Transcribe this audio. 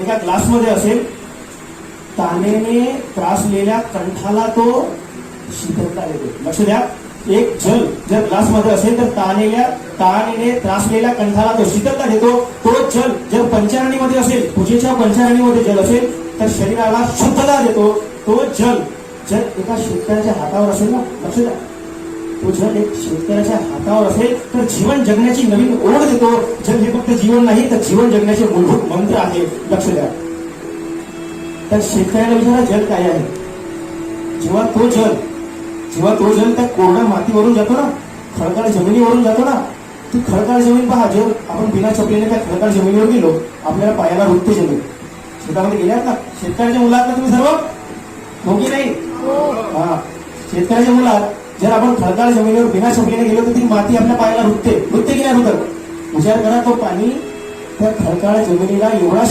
एका ग्लासमध्ये असेल, तानेने त्रासलेल्या कंठाला तो शीतलता देतो. लक्ष द्या, एक जल जर ग्लासमध्ये असेल तर तानेने त्रासलेल्या कंठाला तो शीतलता देतो. तो जल जर पंचरणीमध्ये असेल, पूजेच्या पंचरणीमध्ये जल असेल तर शरीराला शुद्धता देतो. तो जल जर एका शेतकऱ्याच्या हातावर असेल ना, लक्ष द्या, तो जल एक शेतकऱ्याच्या हातावर असेल तर जीवन जगण्याची नवीन ओढ देतो. जल हे फक्त जीवन नाही तर जीवन जगण्याचे मूलभूत मंत्र आहे. लक्ष द्या. तर शेतकऱ्याला विचारा जल काय आहे. जेव्हा तो जल त्या कोरड्या मातीवरून जातो ना, खडकाळ जमिनीवरून जातो ना, ती खडकाळ जमीन पहा. जर आपण बिना चपलीने त्या खडकाळ जमिनीवर गेलो, आपल्याला पायाला रुतते जमीन. शेतामध्ये गेल्यात ना, शेतकऱ्याच्या मुलात ना तुम्ही सर्व, हो की नाही? हा, शेतकऱ्याच्या मुलात जर आपण खडकाळ जमिनीवर बिना चपलीने गेलो तर ती माती आपल्या पायाला रुतते की नाही रुतत? विचार करा, तो पाणी त्या खडकाळ जमिनीला एवढा